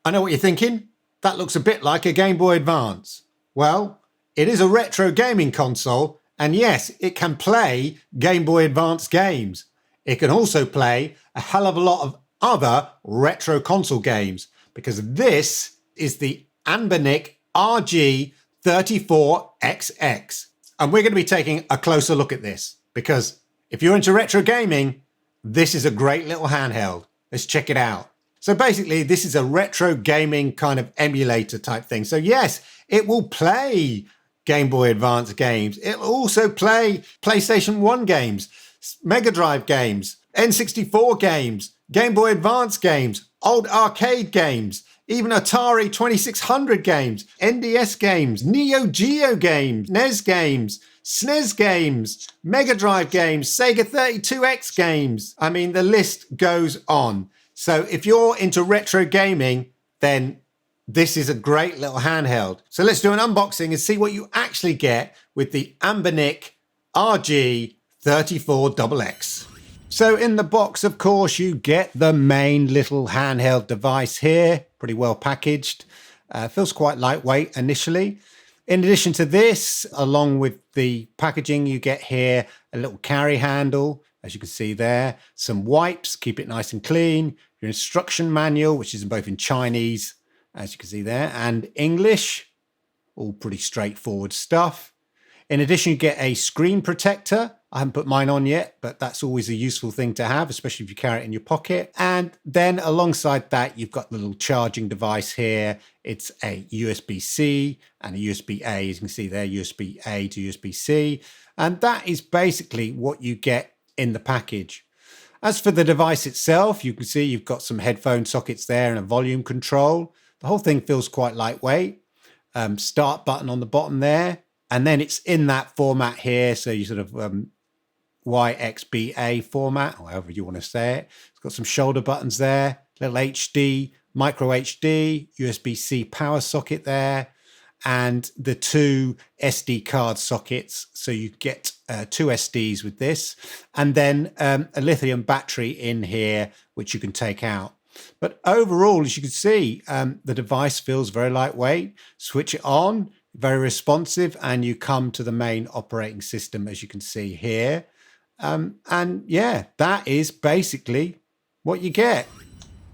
I know what you're thinking. That looks a bit like a Game Boy Advance. Well, it is a retro gaming console, and yes, it can play Game Boy Advance games. It can also play a hell of a lot of other retro console games, because this is the Anbernic RG34 XX. And we're going to be taking a closer look at this, because if you're into retro gaming, this is a great little handheld. Let's check it out. So basically, this is a retro gaming kind of emulator type thing. So yes, it will play Game Boy Advance games. It'll also play PlayStation 1 games, Mega Drive games, N64 games, Game Boy Advance games, old arcade games, even Atari 2600 games, NDS games, Neo Geo games, NES games, SNES games, Mega Drive games, Sega 32X games. I mean, the list goes on. So if you're into retro gaming, then this is a great little handheld. So let's do an unboxing and see what you actually get with the Anbernic RG34 XX. So in the box, of course, you get the main little handheld device here, pretty well packaged. Feels quite lightweight initially. In addition to this, along with the packaging, you get here a little carry handle, as you can see there, some wipes, keep it nice and clean, your instruction manual, which is both in Chinese, as you can see there, and English, all pretty straightforward stuff. In addition, you get a screen protector. I haven't put mine on yet, but that's always a useful thing to have, especially if you carry it in your pocket. And then alongside that, you've got the little charging device here. It's a USB-C and a USB-A, as you can see there, USB-A to USB-C. And that is basically what you get in the package. As for the device itself, you can see you've got some headphone sockets there and a volume control. The whole thing feels quite lightweight. Start button on the bottom there. And then it's in that format here. So you sort of YXBA format, or however you want to say it. It's got some shoulder buttons there, little HD, micro HD, USB-C power socket there, and the two SD card sockets. So you get two SDs with this, and then a lithium battery in here, which you can take out. But overall, as you can see, the device feels very lightweight. Switch it on, very responsive, and you come to the main operating system, as you can see here. And yeah, that is basically what you get.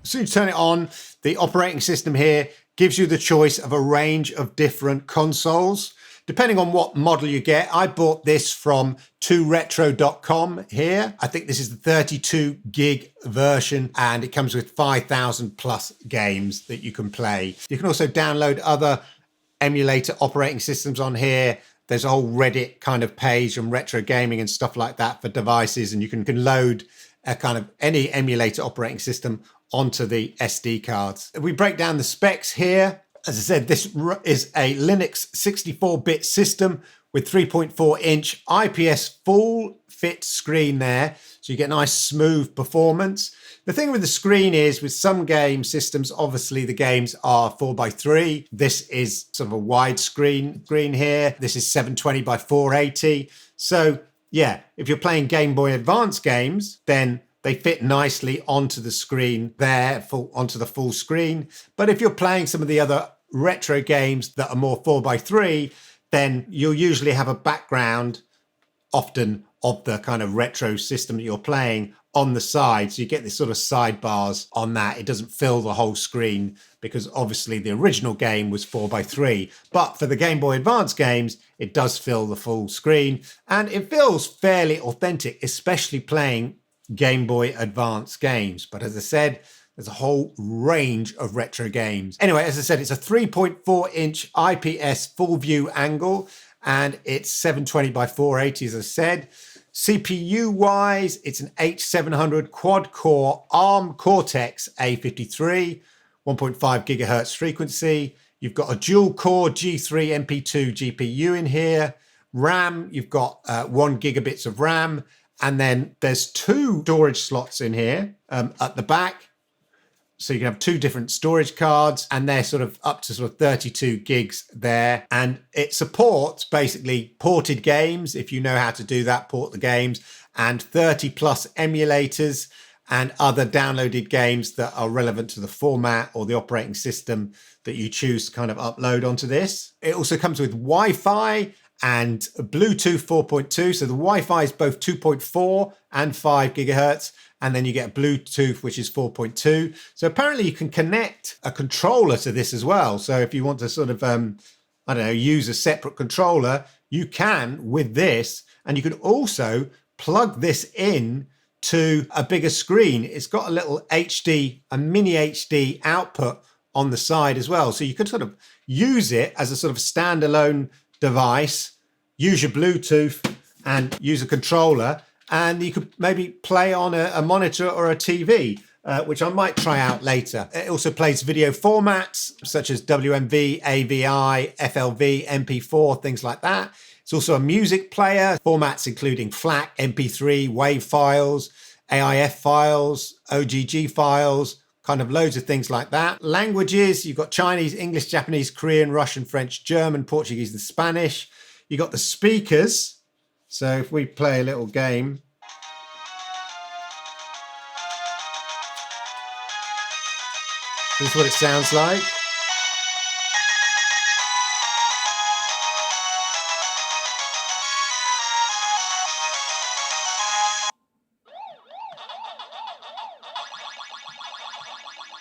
As soon as you turn it on, the operating system here gives you the choice of a range of different consoles. Depending on what model you get, I bought this from 2retro.com here. I think this is the 32 gig version, and it comes with 5,000 plus games that you can play. You can also download other emulator operating systems on here. There's a whole Reddit kind of page on retro gaming and stuff like that for devices, and you can load a kind of any emulator operating system onto the SD cards. If we break down the specs here, as I said, this is a Linux 64-bit system with 3.4-inch IPS full fit screen there. So you get nice smooth performance. The thing with the screen is, with some game systems, obviously the games are 4:3. This is sort of a wide screen here. This is 720 by 480. So yeah, if you're playing Game Boy Advance games, then they fit nicely onto the screen there, onto the full screen. But if you're playing some of the other retro games that are more 4:3, then you'll usually have a background, often of the kind of retro system that you're playing, on the side. So you get this sort of sidebars on that. It doesn't fill the whole screen because obviously the original game was 4:3. But for the Game Boy Advance games, it does fill the full screen, and it feels fairly authentic, especially playing Game Boy Advance games. But as I said, there's a whole range of retro games. Anyway, as I said, it's a 3.4-inch IPS full view angle, and it's 720 by 480, as I said. CPU-wise, it's an H700 quad-core ARM Cortex A53, 1.5 gigahertz frequency. You've got a dual-core G3 MP2 GPU in here. RAM, you've got 1 gigabits of RAM. And then there's two storage slots in here at the back. So you can have two different storage cards, and they're sort of up to sort of 32 gigs there. And it supports basically ported games, if you know how to do that, port the games, and 30 plus emulators. and other downloaded games that are relevant to the format or the operating system that you choose to kind of upload onto this. It also comes with Wi-Fi and Bluetooth 4.2. So the Wi-Fi is both 2.4 and 5 gigahertz. And then you get Bluetooth, which is 4.2. So apparently you can connect a controller to this as well. So if you want to sort of, I don't know, use a separate controller, you can with this. And you can also plug this in to a bigger screen. It's got a little HD, a mini HD output on the side as well. So you could sort of use it as a sort of standalone device, use your Bluetooth and use a controller, and you could maybe play on a monitor or a TV, which I might try out later. It also plays video formats such as WMV, AVI, FLV, MP4, things like that. It's also a music player, formats including FLAC, MP3, WAV files, AIF files, OGG files, kind of loads of things like that. Languages, you've got Chinese, English, Japanese, Korean, Russian, French, German, Portuguese, and Spanish. You've got the speakers. So if we play a little game, this is what it sounds like.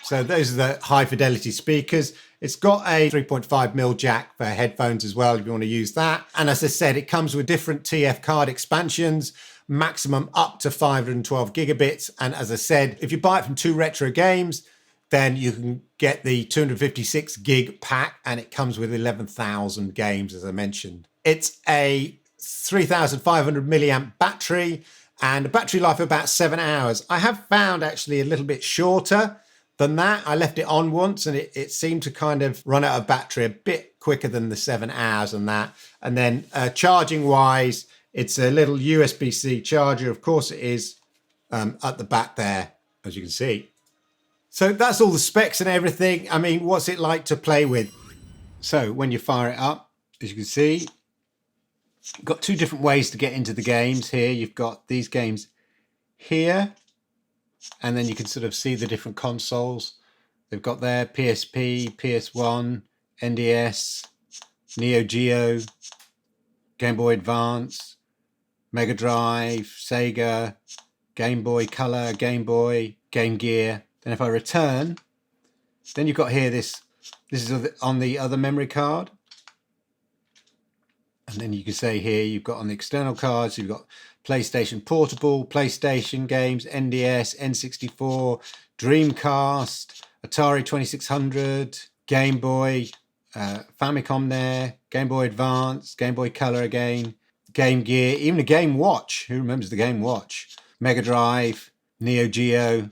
So those are the high fidelity speakers. It's got a 3.5mm jack for headphones as well, if you want to use that. And as I said, it comes with different TF card expansions, maximum up to 512 gigabits. And as I said, if you buy it from 2 Retro Games, then you can get the 256 gig pack, and it comes with 11,000 games, as I mentioned. It's a 3,500 milliamp battery and a battery life of about 7 hours. I have found actually a little bit shorter than that. I left it on once and it seemed to kind of run out of battery a bit quicker than the 7 hours and that. And then charging wise, it's a little USB-C charger. Of course it is at the back there, as you can see. So that's all the specs and everything. I mean, what's it like to play with? So when you fire it up, as you can see, you've got 2 different ways to get into the games here. You've got these games here, and then you can sort of see the different consoles. They've got there PSP, PS1, NDS, Neo Geo, Game Boy Advance, Mega Drive, Sega, Game Boy Color, Game Boy, Game Gear. Then if I return, then you've got here this is on the other memory card. And then you can say here, you've got on the external cards, you've got PlayStation Portable, PlayStation games, NDS, N64, Dreamcast, Atari 2600, Game Boy, Famicom there, Game Boy Advance, Game Boy Color again, Game Gear, even a Game Watch. Who remembers the Game Watch? Mega Drive, Neo Geo,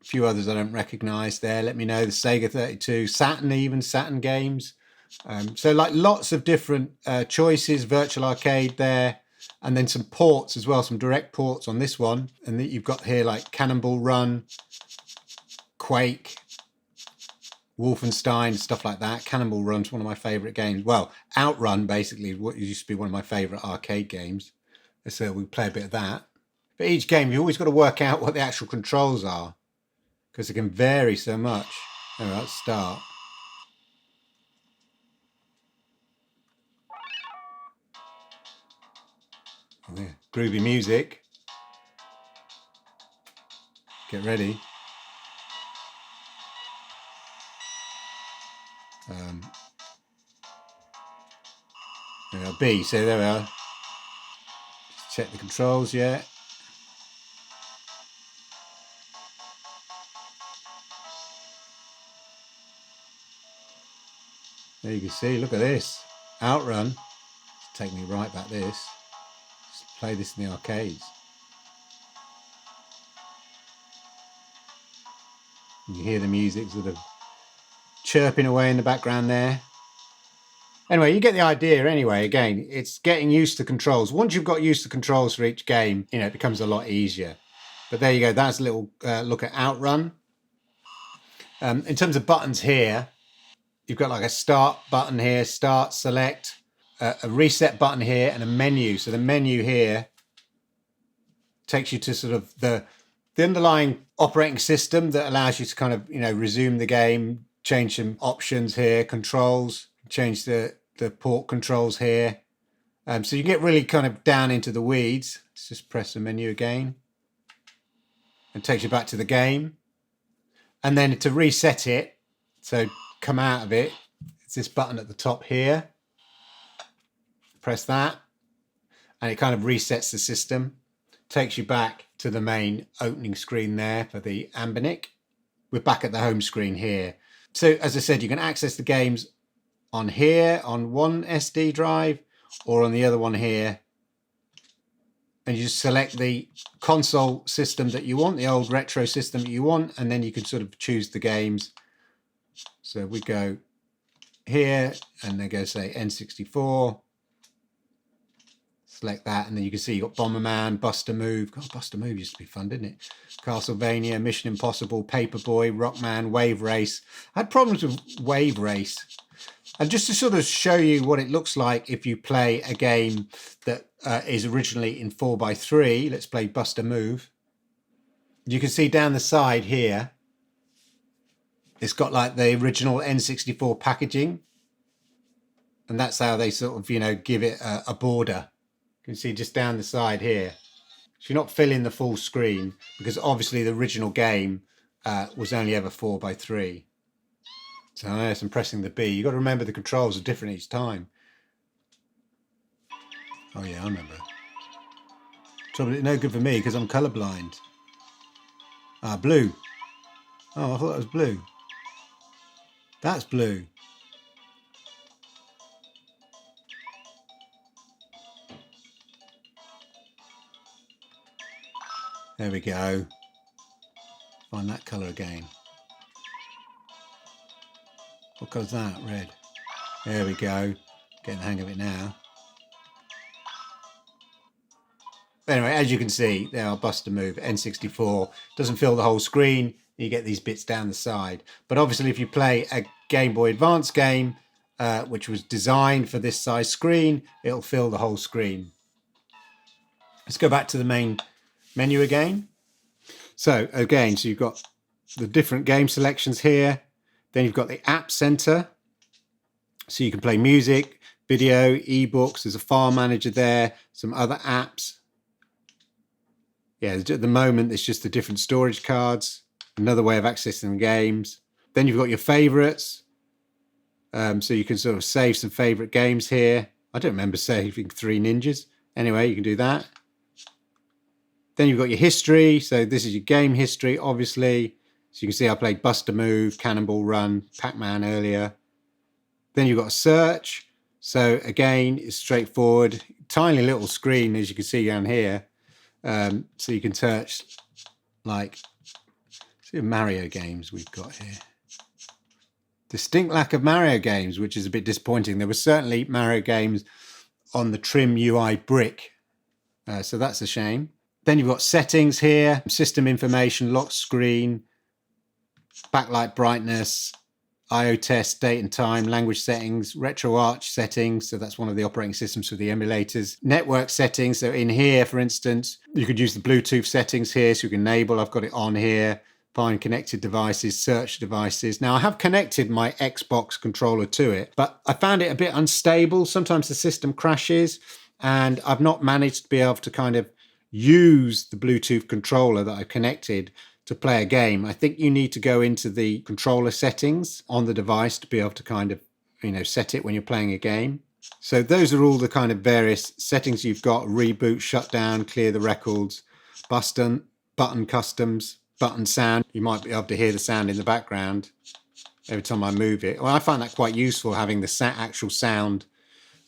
a few others I don't recognize there. Let me know. The Sega 32, Saturn, even Saturn games. So like lots of different choices, virtual arcade there, and then some ports as well, some direct ports on this one. And then you've got here like Cannonball Run, Quake, Wolfenstein, stuff like that. Cannonball Run's one of my favorite games. Well, Outrun basically is what used to be one of my favorite arcade games. So we play a bit of that. For each game, you've always got to work out what the actual controls are, because it can vary so much. All right, let's start. Oh, yeah. Groovy music. Get ready. There we are, B. So there we are. Just check the controls, yeah. There you can see, look at this. Outrun. Take me right back this. Just play this in the arcades. You hear the music sort of chirping away in the background there. Anyway, you get the idea anyway. Again, it's getting used to controls. Once you've got used to controls for each game, you know, it becomes a lot easier. But there you go. That's a little look at Outrun. In terms of buttons here, you've got like a start button here, start, select, a reset button here, and a menu. So the menu here takes you to sort of the The underlying operating system that allows you to kind of, resume the game, change some options here, controls, change the port controls here. So you can get really kind of down into the weeds. Let's just press the menu again. It takes you back to the game. And then to reset it, so come out of it, it's this button at the top here. Press that, and it kind of resets the system. Takes you back to the main opening screen there for the Anbernic. We're back at the home screen here. So as I said, you can access the games on here, on one SD drive, or on the other one here. And you just select the console system that you want, the old retro system that you want, and then you can sort of choose the games. So we go here, and then go say N64. Select that, and then you can see you've got Bomberman, Buster Move. God, Buster Move used to be fun, didn't it? Castlevania, Mission Impossible, Paperboy, Rockman, Wave Race. I had problems with Wave Race. And just to sort of show you what it looks like if you play a game that is originally in 4x3, let's play Buster Move. You can see down the side here, it's got like the original N64 packaging. And that's how they sort of, give it a border. You can see just down the side here. So you're not filling the full screen because obviously the original game was only ever 4x3. So yes, I'm pressing the B. You've got to remember the controls are different each time. Oh yeah, I remember. Trouble, it's no good for me because I'm colourblind. Ah, blue. Oh, I thought that was blue. That's blue. There we go. Find that colour again. What colour's that? Red. There we go. Getting the hang of it now. Anyway, as you can see, there are Buster Move, N64. Doesn't fill the whole screen. You get these bits down the side. But obviously, if you play a Game Boy Advance game, which was designed for this size screen, it'll fill the whole screen. Let's go back to the main menu again. So again, so you've got the different game selections here. Then you've got the App Center. So you can play music, video, ebooks. There's a file manager there, some other apps. Yeah, at the moment, it's just the different storage cards. Another way of accessing the games. Then you've got your favorites. So you can sort of save some favorite games here. I don't remember saving Three Ninjas. Anyway, you can do that. Then you've got your history. So this is your game history, obviously. So you can see I played Buster Move, Cannonball Run, Pac-Man earlier. Then you've got a search. So again, it's straightforward. Tiny little screen, as you can see down here. So you can search like, see Mario games we've got here. Distinct lack of Mario games, which is a bit disappointing. There were certainly Mario games on the Trim UI brick. So that's a shame. Then you've got settings here, system information, lock screen, backlight brightness, IO test, date and time, language settings, RetroArch settings. So that's one of the operating systems for the emulators. Network settings. So in here, for instance, you could use the Bluetooth settings here. So you can enable, I've got it on here. Find connected devices, search devices. Now I have connected my Xbox controller to it, but I found it a bit unstable. Sometimes the system crashes and I've not managed to be able to kind of use the Bluetooth controller that I've connected to play a game. I think you need to go into the controller settings on the device to be able to kind of, set it when you're playing a game. So those are all the kind of various settings you've got: reboot, shutdown, clear the records, button customs, button sound. You might be able to hear the sound in the background every time I move it. Well, I find that quite useful, having the actual sound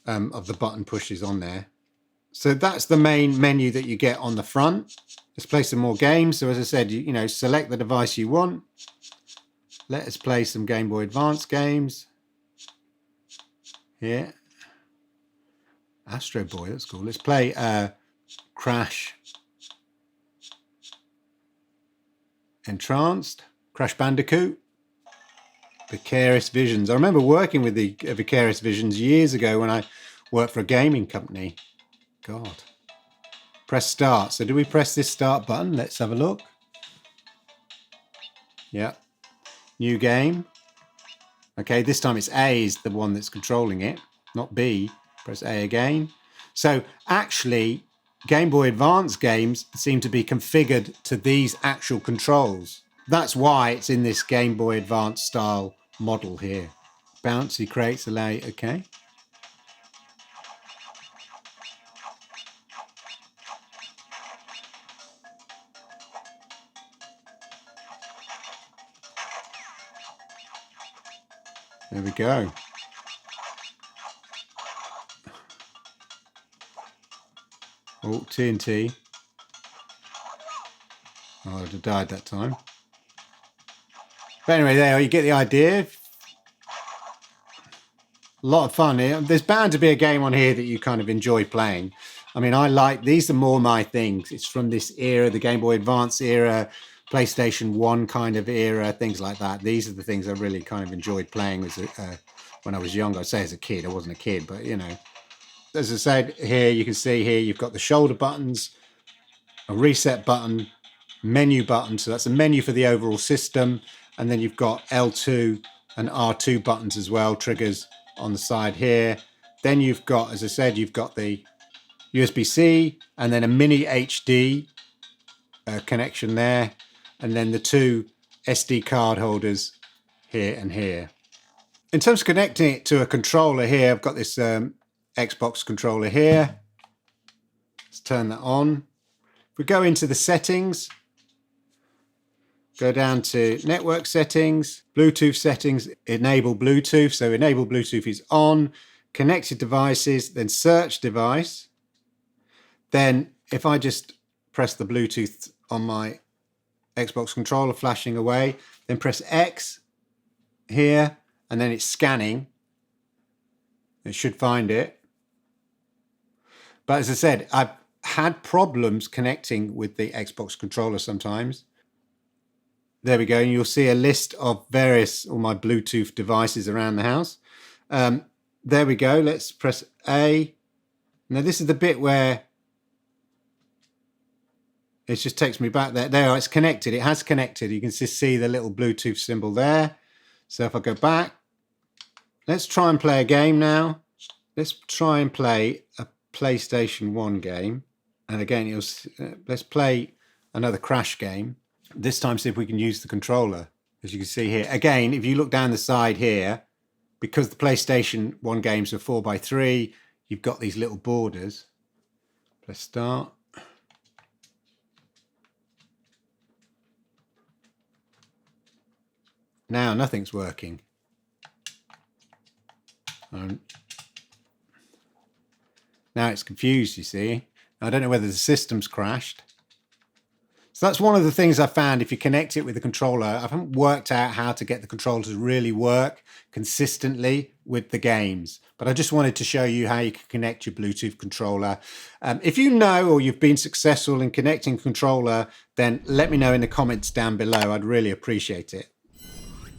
of the button pushes on there. So that's the main menu that you get on the front. Let's play some more games. So as I said, select the device you want. Let us play some Game Boy Advance games. Here. Astro Boy, that's cool. Let's play Crash Entranced, Crash Bandicoot, Vicarious Visions. I remember working with the Vicarious Visions years ago when I worked for a gaming company. God. Press start. So do we press this start button? Let's have a look. Yeah. New game. Okay, this time it's A is the one that's controlling it, not B. Press A again. So actually, Game Boy Advance games seem to be configured to these actual controls. That's why it's in this Game Boy Advance style model here. Bouncy crates allow you, okay. There we go. Oh, TNT. Oh, I'd have died that time. But anyway, there you get the idea. A lot of fun here. There's bound to be a game on here that you kind of enjoy playing. I mean, I like, these are more my things. It's from this era, the Game Boy Advance era, PlayStation 1 kind of era, things like that. These are the things I really kind of enjoyed playing as when I was younger. I'd say as a kid. I wasn't a kid, but you know. As I said, here you can see here you've got the shoulder buttons, a reset button, menu button. So that's a menu for the overall system. And then you've got L2 and R2 buttons as well, triggers on the side here. Then you've got, as I said, you've got the USB-C and then a mini HD connection there. And then the two SD card holders here and here. In terms of connecting it to a controller here, I've got this Xbox controller here. Let's turn that on. If we go into the settings, go down to network settings, Bluetooth settings, enable Bluetooth. So enable Bluetooth is on, connected devices, then search device. Then if I just press the Bluetooth on my Xbox controller flashing away, then press X here, and then it's scanning. It should find it. But as I said, I've had problems connecting with the Xbox controller sometimes. There we go. And you'll see a list of all my Bluetooth devices around the house. There we go. Let's press A. Now this is the bit where it just takes me back there. There, it's connected. It has connected. You can just see the little Bluetooth symbol there. So if I go back, let's try and play a game now. Let's try and play a PlayStation 1 game. And again, let's play another Crash game. This time, see if we can use the controller. As you can see here. Again, if you look down the side here, because the PlayStation 1 games are 4x3, you've got these little borders. Let's start. Now nothing's working. Now it's confused, you see. I don't know whether the system's crashed. So that's one of the things I found. If you connect it with the controller, I haven't worked out how to get the controller to really work consistently with the games. But I just wanted to show you how you can connect your Bluetooth controller. If you know or you've been successful in connecting a controller, then let me know in the comments down below. I'd really appreciate it.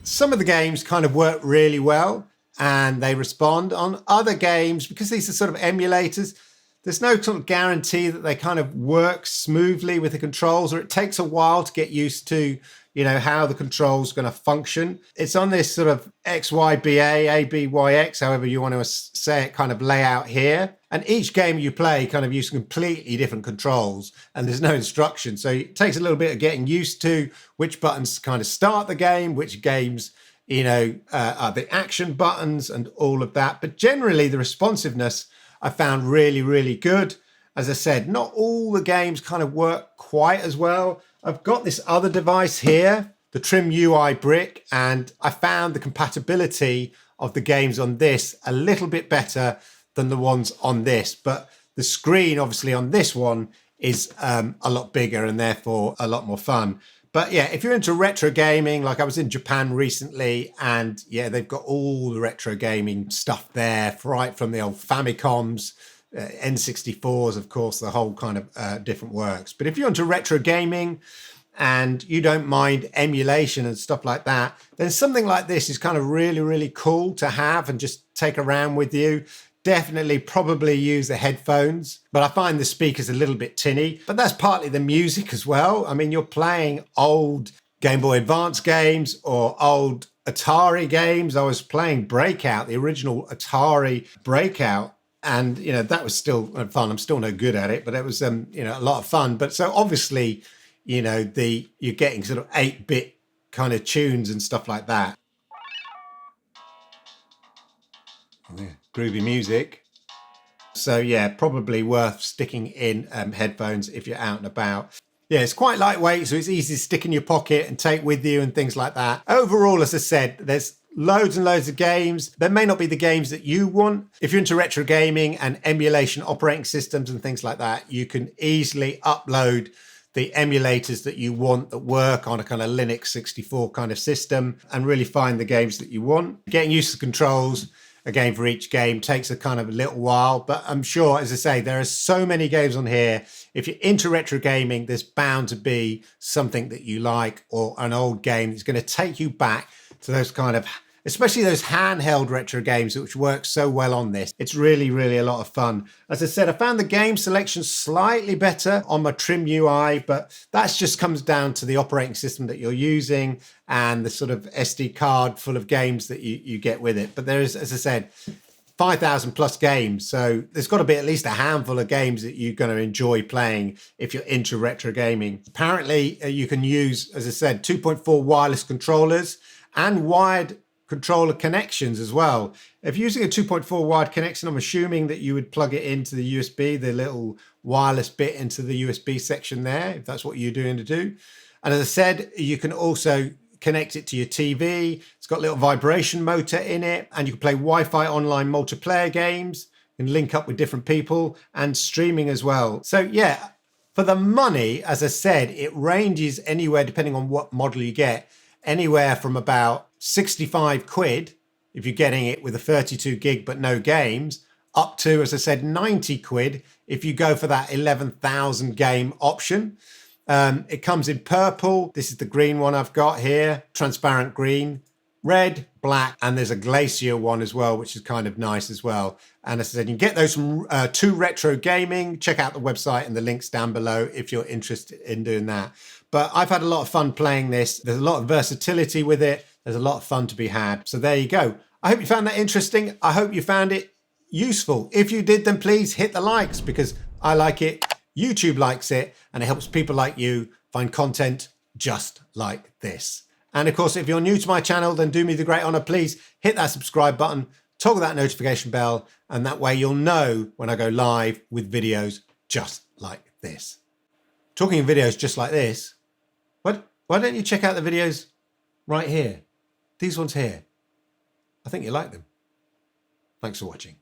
Some of the games kind of work really well and they respond. On other games, because these are sort of emulators, there's no sort of guarantee that they kind of work smoothly with the controls, or it takes a while to get used to, you know, how the control's going to function. It's on this sort of XYBA, ABYX, however you want to say it, kind of layout here. And each game you play kind of uses completely different controls and there's no instruction. So it takes a little bit of getting used to which buttons kind of start the game, which games, you know, are the action buttons and all of that. But generally the responsiveness I found really, really good. As I said, not all the games kind of work quite as well. I've got this other device here, the Trim UI brick, and I found the compatibility of the games on this a little bit better than the ones on this. But the screen, obviously, on this one is a lot bigger and therefore a lot more fun. But yeah, if you're into retro gaming, like I was in Japan recently, and yeah, they've got all the retro gaming stuff there, right from the old Famicoms, N64s, of course, the whole kind of different works. But if you're into retro gaming and you don't mind emulation and stuff like that, then something like this is kind of really, really cool to have and just take around with you. Definitely probably use the headphones, but I find the speakers a little bit tinny, but that's partly the music as well. I mean, you're playing old Game Boy Advance games or old Atari games. I was playing Breakout, the original Atari Breakout, and that was still fun. I'm still no good at it, but it was a lot of fun. But so obviously, you're getting sort of 8-bit kind of tunes and stuff like that. Yeah, groovy music. So yeah, probably worth sticking in headphones if you're out and about. Yeah, it's quite lightweight, so it's easy to stick in your pocket and take with you and things like that. Overall, as I said, there's loads and loads of games. There may not be the games that you want. If you're into retro gaming and emulation operating systems and things like that, you can easily upload the emulators that you want that work on a kind of Linux 64 kind of system and really find the games that you want. Getting used to the controls, again, for each game takes a kind of a little while, but I'm sure, as I say, there are so many games on here. If you're into retro gaming, there's bound to be something that you like or an old game that's going to take you back to those kind of, especially those handheld retro games, which work so well on this. It's really, really a lot of fun. As I said, I found the game selection slightly better on my Trim UI, but that just comes down to the operating system that you're using and the sort of SD card full of games that you get with it. But there is, as I said, 5,000 plus games. So there's got to be at least a handful of games that you're going to enjoy playing if you're into retro gaming. Apparently, you can use, as I said, 2.4 wireless controllers and wired controller connections as well. If you're using a 2.4 wired connection, I'm assuming that you would plug it into the USB, the little wireless bit into the USB section there, if that's what you're doing to do. And as I said, you can also connect it to your TV. It's got a little vibration motor in it, and you can play Wi-Fi online multiplayer games and link up with different people and streaming as well. So yeah, for the money, as I said, it ranges anywhere, depending on what model you get, anywhere from about 65 quid if you're getting it with a 32 gig but no games, up to, as I said, 90 quid if you go for that 11,000 game option. It comes in purple. This is the green one I've got here, transparent green, red, black, and there's a glacier one as well, which is kind of nice as well. And as I said, you can get those from 2 Retro Gaming. Check out the website and the links down below if you're interested in doing that. But I've had a lot of fun playing this. There's a lot of versatility with it. There's a lot of fun to be had. So there you go. I hope you found that interesting. I hope you found it useful. If you did, then please hit the likes because I like it. YouTube likes it, and it helps people like you find content just like this. And of course, if you're new to my channel, then do me the great honor, please hit that subscribe button, toggle that notification bell, and that way you'll know when I go live with videos just like this. Talking of videos just like this, why don't you check out the videos right here? These ones here. I think you like them. Thanks for watching.